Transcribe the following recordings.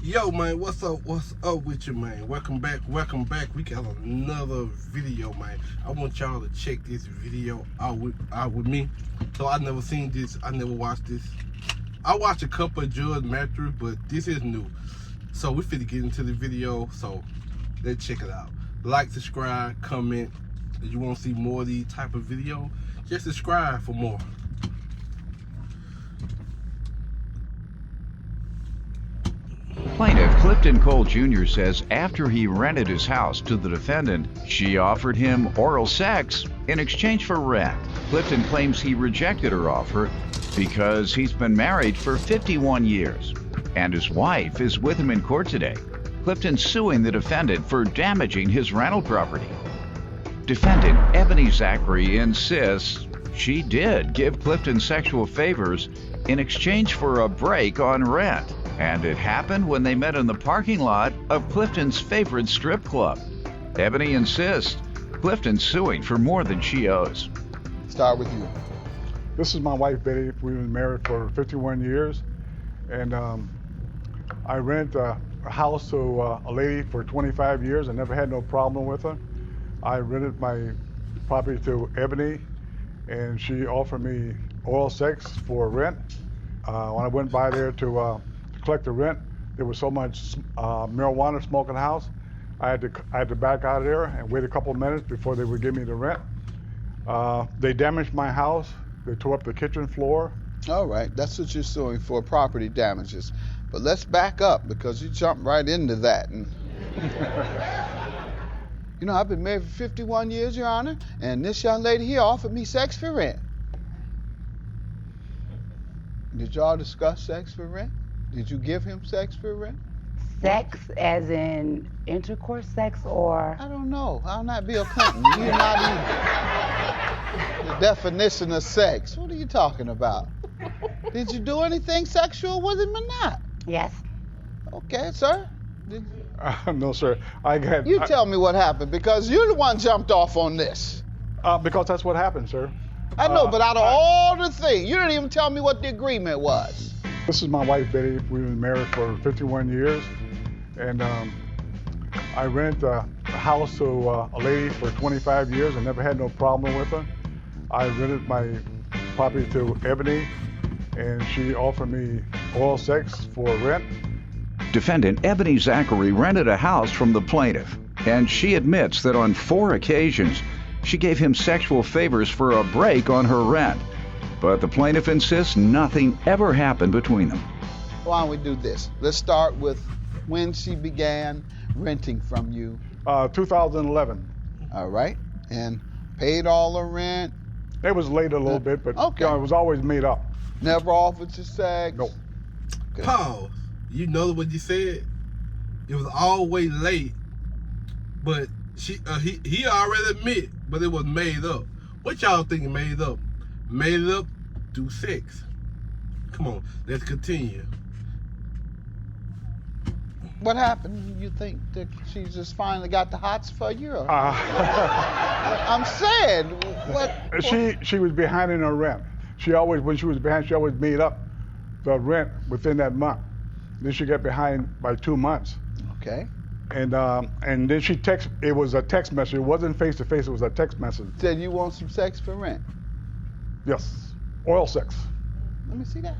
Yo, man, what's up? What's up with you, man? Welcome back. Welcome back. We got another video, man. I want y'all to check this video out with me. So I never seen this. I never watched this. I watched a couple of Judge Mathis, but this is new. So we finna get into the video. So let's check it out. Like, subscribe, comment. If you want to see more of these type of video, just subscribe for more. Plaintiff Clifton Cole Jr. says after he rented his house to the defendant, she offered him oral sex in exchange for rent. Clifton claims he rejected her offer because he's been married for 51 years, and his wife is with him in court today. Clifton's suing the defendant for damaging his rental property. Defendant Ebony Zachary insists she did give Clifton sexual favors in exchange for a break on rent. And it happened when they met in the parking lot of Clifton's favorite strip club. Ebony insists Clifton's suing for more than she owes. Start with you. This is my wife, Betty. We've been married for 51 years. And I rent a house to a lady for 25 years. I never had no problem with her. I rented my property to Ebony, and she offered me oral sex for rent. When I went by there to collect the rent, there was so much marijuana smoke in the house. I had to back out of there and wait a couple of minutes before they would give me the rent. They damaged my house. They tore up the kitchen floor. All right, that's what you're suing for, property damages. But let's back up because you jumped right into that. And you know, I've been married for 51 years, Your Honor, and this young lady here offered me sex for rent. Did y'all discuss sex for rent? Did you give him sex for rent? Sex as in intercourse sex or? I don't know. I'm not Bill Clinton. You're not even the definition of sex. What are you talking about? Did you do anything sexual with him or not? Yes. Okay, sir. No, sir. You tell me what happened because you're the one jumped off on this. Because that's what happened, sir. I know, but out of all the things, you didn't even tell me what the agreement was. This is my wife, Betty. We've been married for 51 years. And I rent a house to a lady for 25 years. I never had no problem with her. I rented my property to Ebony, and she offered me oral sex for rent. Defendant Ebony Zachary rented a house from the plaintiff, and she admits that on 4 occasions she gave him sexual favors for a break on her rent. But the plaintiff insists nothing ever happened between them. Why don't we do this? Let's start with when she began renting from you. 2011. All right. And paid all the rent. It was late a little bit, but okay. You know, it was always made up. Never offered you sex? Nope. Okay. Pause. You know what you said? It was always late, but he already admit, but it was made up. What y'all think made up? Made it up through sex. Come on, let's continue. What happened? You think that she just finally got the hots for you? Or? I'm saying, what? She was behind in her rent. When she was behind, she always made up the rent within that month. Then she got behind by 2 months. Okay. And then she it was a text message. It wasn't face to face, it was a text message. Said you want some sex for rent? Yes, oral sex. Let me see that.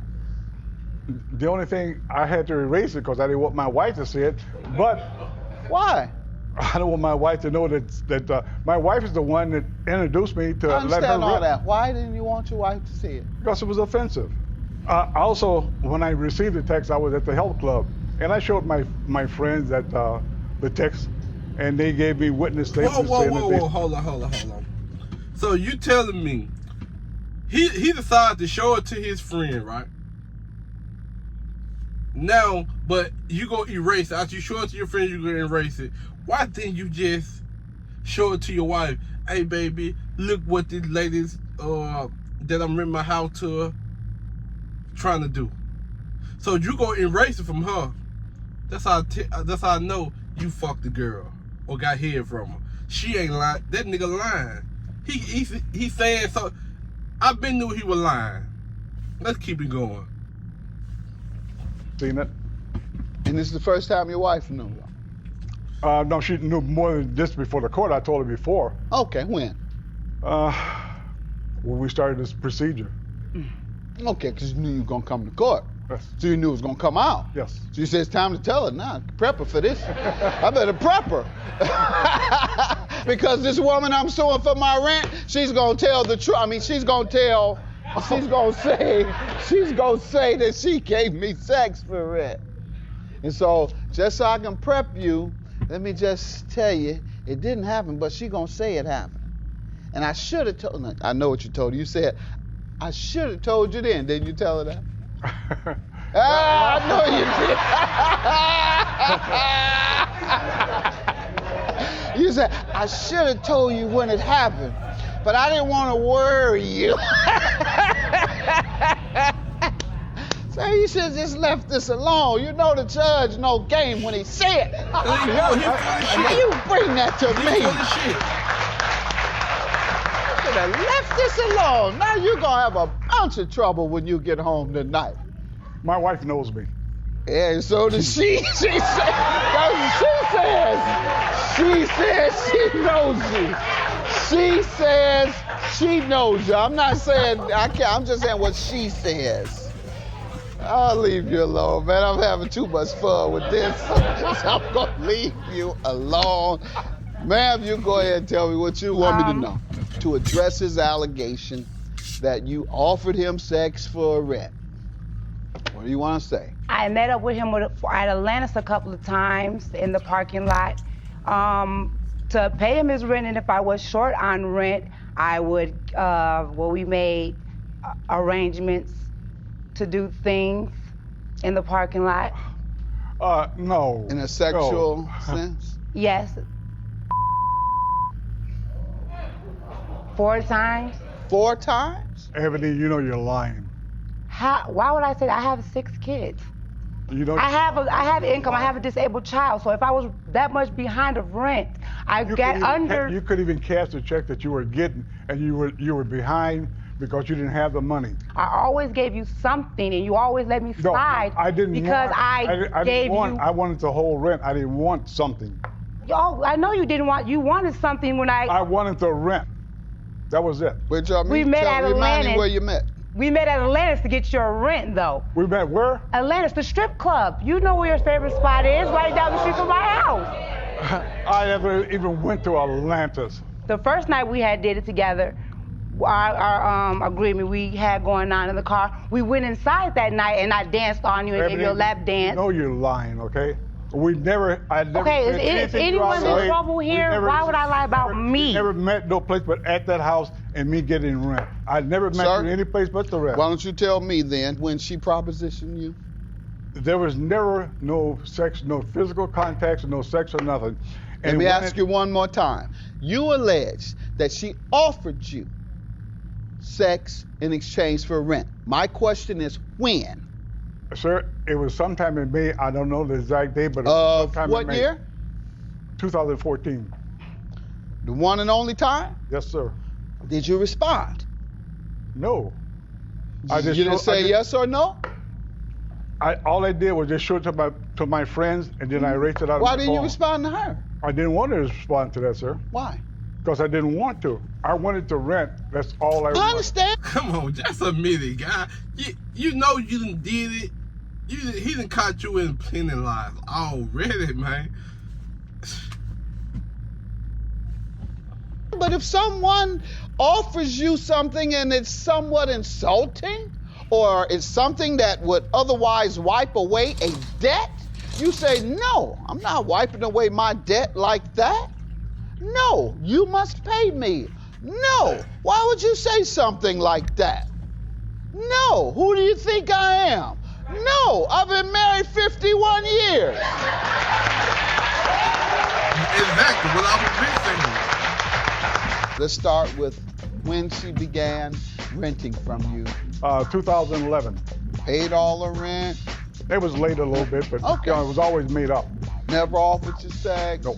The only thing, I had to erase it because I didn't want my wife to see it, but why? I don't want my wife to know that my wife is the one that introduced me to I let her understand all rent. that. Why didn't you want your wife to see it? Because it was offensive. Also, when I received the text, I was at the health club, and I showed my friends that the text, and they gave me witness statements. Whoa, hold on. So you telling me he decided to show it to his friend, right? Now, but you go erase it. After you show it to your friend, you gonna erase it. Why didn't you just show it to your wife? Hey, baby, look what these ladies that I'm renting my house to trying to do. So you go erase it from her. That's how I know you fucked the girl or got head from her. She ain't lying. That nigga lying. He saying so. I been knew he was lying. Let's keep it going. Seen it? And this is the first time your wife knew? No, she knew more than this before the court. I told her before. Okay, when? When we started this procedure. Okay, because you knew you were going to come to court. Yes. So you knew it was going to come out. Yes. So you said it's time to tell her. Nah, prep her for this. I better prep her. Because this woman I'm suing for my rent, she's going to tell the truth. I mean, she's going to say that she gave me sex for rent. And so, just so I can prep you, let me just tell you, it didn't happen, but she going to say it happened. And I should have told her. I know what you told her. You said, I should have told you then. Didn't you tell her that? I know you did. You said, I should have told you when it happened, but I didn't want to worry you. So you should have just left this alone. You know the judge no game when he said it. How you bring that to me? You should have left this alone. Now you're going to have a bunch of trouble when you get home tonight. My wife knows me. Yeah, and so does she. She says she knows you. She says she knows you. I'm not saying I can't. I'm just saying what she says. I'll leave you alone, man. I'm having too much fun with this. So I'm going to leave you alone. Ma'am, you go ahead and tell me what you want me to know. To address his allegation that you offered him sex for rent. What do you want to say? I met up with him at Atlantis a couple of times in the parking lot to pay him his rent, and if I was short on rent, I would, we made arrangements to do things in the parking lot. No. In a sexual sense? Yes. 4 times. 4 times? Ebony, you know you're lying. Why would I say that? I have 6 kids. You don't. I have income. I have a disabled child. So if I was that much behind of rent, You could even cash the check that you were getting, and you were behind because you didn't have the money. I always gave you something, and you always let me slide. No, I didn't. Because I wanted the whole rent. I didn't want something. Oh, I know you didn't want. You wanted something when I wanted the rent. That was it. Where'd y'all meet? We met at Remind Atlantis. me where you met. We met at Atlantis to get your rent, though. We met where? Atlantis, the strip club. You know where your favorite spot is, right down the street from my house. I never even went to Atlantis. The first night we did it together, our agreement we had going on in the car, we went inside that night and I danced on you and gave you a lap dance. No, you're lying, okay? I never. Okay, is anyone in trouble here? Why would I lie about me? Never met no place but at that house and me getting rent. I never met you any place but the rent. Why don't you tell me then when she propositioned you? There was never no sex, no physical contacts, no sex or nothing. Let me ask you one more time. You allege that she offered you sex in exchange for rent. My question is when? Sir, it was sometime in May. I don't know the exact date, but it was sometime what in May. Year? 2014. The one and only time? Yes, sir. Did you respond? No. You didn't say yes or no? All I did was just show it to my friends, and then I erased it out of my phone. Why didn't you respond to her? I didn't want to respond to that, sir. Why? Because I didn't want to. I wanted to rent. That's all I wanted. I understand. Come on, just admit it, guy. You know you done did it. He done caught you in plenty lies already, man. But if someone offers you something and it's somewhat insulting, or it's something that would otherwise wipe away a debt, you say, no, I'm not wiping away my debt like that. No, you must pay me. No, why would you say something like that? No, who do you think I am? No, I've been married 51 years. Exactly what I was saying. Let's start with when she began renting from you. 2011. Paid all the rent. It was late a little bit, but Okay. it was always made up. Never offered you sex. Nope.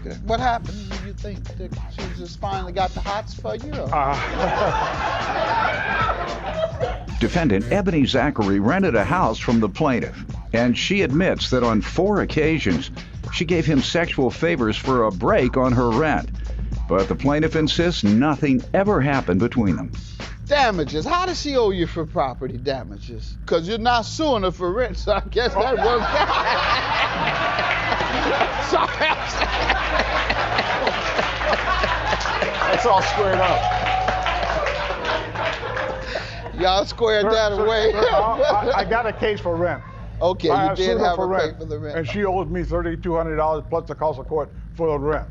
Okay. What happened? Do you think that she just finally got the hots for you? Defendant Ebony Zachary rented a house from the plaintiff. And she admits that on 4 occasions, she gave him sexual favors for a break on her rent. But the plaintiff insists nothing ever happened between them. Damages. How does she owe you for property damages? Because you're not suing her for rent, so I guess that works out. That's all squared up. Y'all squared that away. I got a case for rent. Okay, I you did sued her have for a pay rent, for the rent. and she owes me $3,200 plus the cost of court for the rent.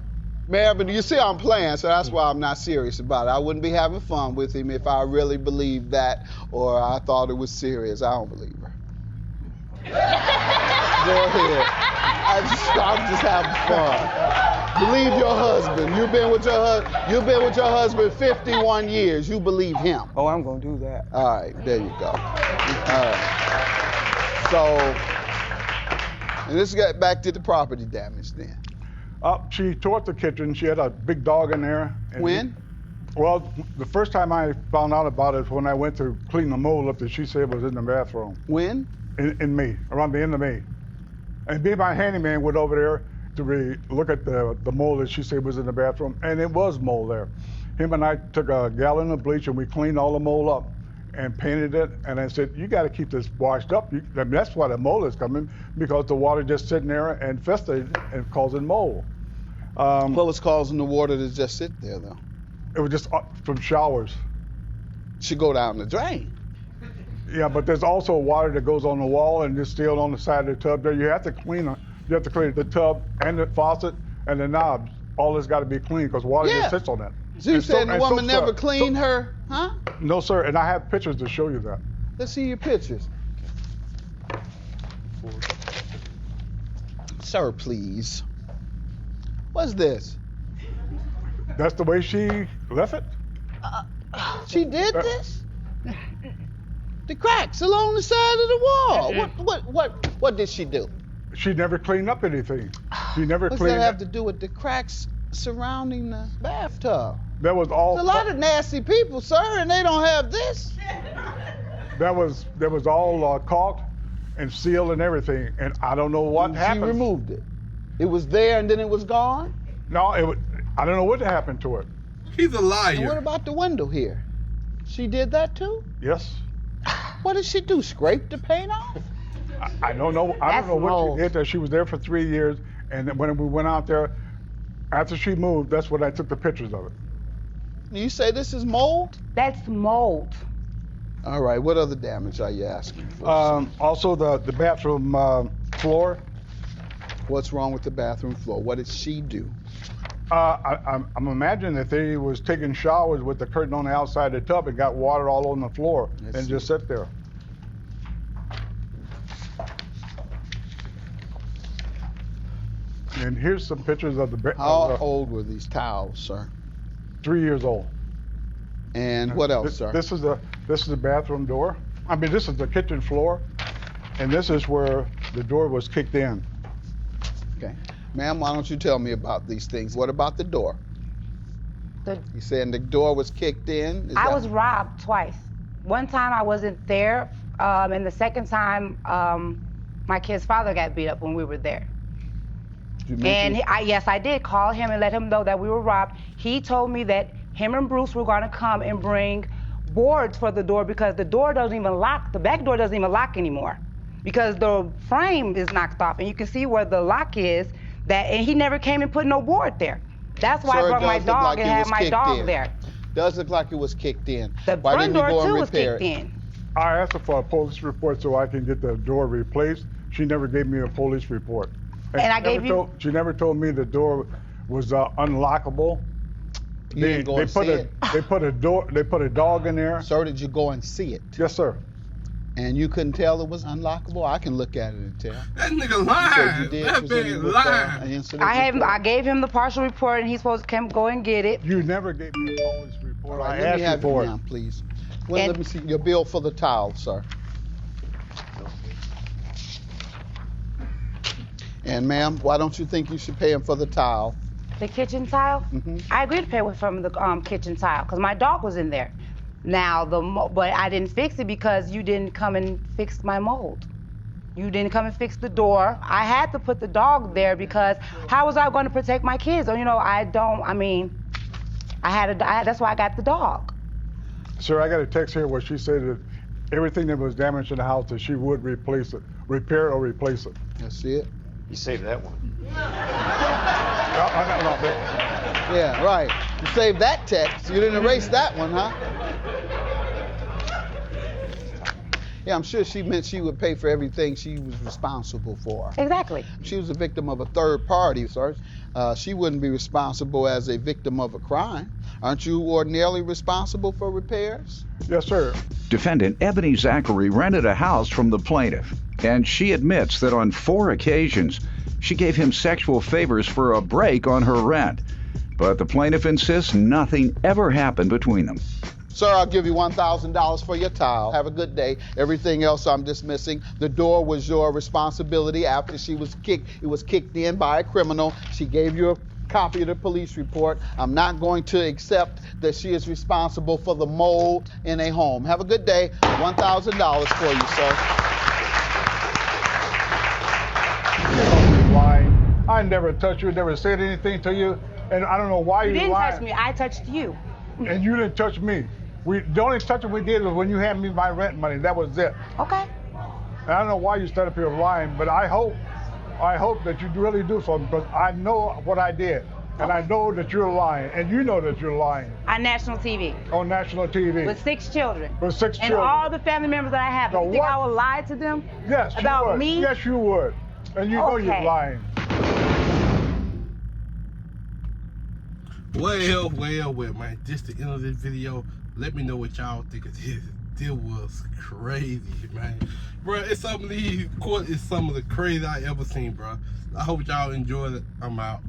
Man, but you see I'm playing, so that's why I'm not serious about it. I wouldn't be having fun with him if I really believed that or I thought it was serious. I don't believe her. Go ahead. I'm just having fun. Believe your husband. You've been with your husband 51 years. You believe him. Oh, I'm gonna do that. All right, there you go. All right. So, and let's get back to the property damage then. She tore up the kitchen. She had a big dog in there. When? Well, the first time I found out about it was when I went to clean the mold up that she said was in the bathroom. When? In May, around the end of May. And me and my handyman went over there to look at the mold that she said was in the bathroom, and it was mold there. Him and I took a gallon of bleach and we cleaned all the mold up and painted it, and I said, you got to keep this washed up. I mean, that's why the mold is coming, because the water just sitting there and festering and causing mold. What was causing the water to just sit there, though? It was just from showers. Should go down the drain. Yeah, but there's also water that goes on the wall and just still on the side of the tub there. You have to clean it. You have to clean the tub and the faucet and the knobs. All this got to be clean because water just sits on that. So you said the woman never cleaned her, huh? No, sir, and I have pictures to show you that. Let's see your pictures. Sir, please. What's this? That's the way she left it? She did this? The cracks along the side of the wall. What did she do? She never cleaned up anything. She never What's cleaned that have to do with the cracks surrounding the bathtub? That was all. There's a lot of nasty people, sir, and they don't have this. That was all caulked and sealed and everything, and I don't know what happened. She removed it. It was there and then it was gone? No, I don't know what happened to it. He's a liar. And what about the window here? She did that too? Yes. What did she do? Scrape the paint off? I don't know. I don't know what she did there. She was there for 3 years, and then when we went out there, after she moved, that's when I took the pictures of it. You say this is mold? That's mold. All right. What other damage are you asking for? Also, the bathroom floor. What's wrong with the bathroom floor? What did she do? I'm imagining that they was taking showers with the curtain on the outside of the tub and got water all on the floor and just sit there. And here's some pictures of the bed. How old were these towels, sir? 3 years old. And what else, sir? This is the bathroom door. I mean, this is the kitchen floor, and this is where the door was kicked in. Okay. Ma'am, why don't you tell me about these things? What about the door? You saying the door was kicked in? I was robbed twice. One time I wasn't there, and the second time my kid's father got beat up when we were there. And yes, I did call him and let him know that we were robbed. He told me that him and Bruce were going to come and bring boards for the door because the door doesn't even lock. The back door doesn't even lock anymore because the frame is knocked off, and you can see where the lock is. And he never came and put no board there. That's why I brought my dog and had my dog there. Does look like it was kicked in. The front door too was kicked in. I asked her for a police report so I can get the door replaced. She never gave me a police report. And I gave you. She never told me the door was unlockable. You didn't go and see it? They put a dog in there. Sir, did you go and see it? Yes, sir. And you couldn't tell it was unlockable? I can look at it and tell. That nigga lying. That man lying. I gave him the partial report, and he's supposed to go and get it. You never gave me a police report. Right, I asked you for it. Now, please. Well, let me see your bill for the towel, sir. And ma'am, why don't you think you should pay him for the towel? The kitchen tile? Mm-hmm. I agreed to pay from the kitchen tile because my dog was in there. Now, but I didn't fix it because you didn't come and fix my mold. You didn't come and fix the door. I had to put the dog there because how was I going to protect my kids? Or, you know, that's why I got the dog. Sir, I got a text here where she said that everything that was damaged in the house that she would replace it, repair or replace it. That's it. You saved that one. Yeah, right. You saved that text. You didn't erase that one, huh? Yeah, I'm sure she meant she would pay for everything she was responsible for. Exactly. She was a victim of a third party, sir. She wouldn't be responsible as a victim of a crime. Aren't you ordinarily responsible for repairs? Yes, sir. Defendant Ebony Zachary rented a house from the plaintiff, and she admits that on 4 occasions she gave him sexual favors for a break on her rent. But the plaintiff insists nothing ever happened between them. Sir, I'll give you $1,000 for your towel. Have a good day. Everything else I'm dismissing. The door was your responsibility after she was kicked. It was kicked in by a criminal. She gave you a copy of the police report. I'm not going to accept that she is responsible for the mold in a home. Have a good day. $1,000 for you, sir. You're lying. I never touched you, never said anything to you, and I don't know why You you're didn't lying. touch me. I touched you. And you didn't touch me. The only touching we did was when you handed me my rent money. That was it. Okay. And I don't know why you started up here lying, but I hope that you really do something, because I know what I did. And I know that you're lying, and you know that you're lying. On national TV. On national TV. With 6 children. With 6 and children. all the family members that I have. So You think what? I would lie to them? Yes, you about would. me? Yes, you would. And you know you're Okay. lying. Well, man. Just the end of this video. Let me know what y'all think of this. This was crazy, man. Bro, it's some of these court is some of the crazy I ever seen, bro. I hope y'all enjoyed it. I'm out.